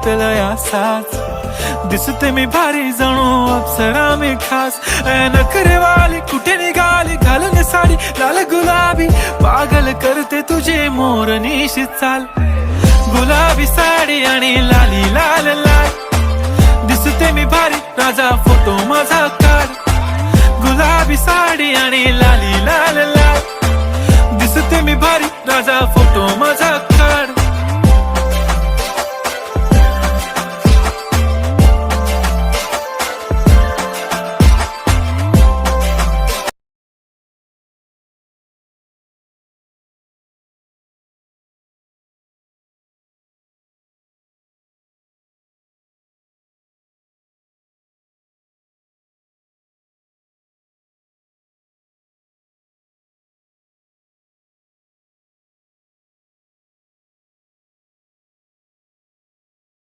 घेतलंय असाच. दिसते मी भारी जणू अप्सरा मी खास. नखरेवाली कुठे निघाली घालून साडी लाल गुलाबी. पागल करते तुझे मोरनीशी चाल. गुलाबी साडी आणि लाली लाल लाल. दिसते मी भारी राजा फोटो माझा काढ. गुलाबी साडी आणि लाली लाल लाल. दिसते मी भारी राजा फोटो माझा काढ.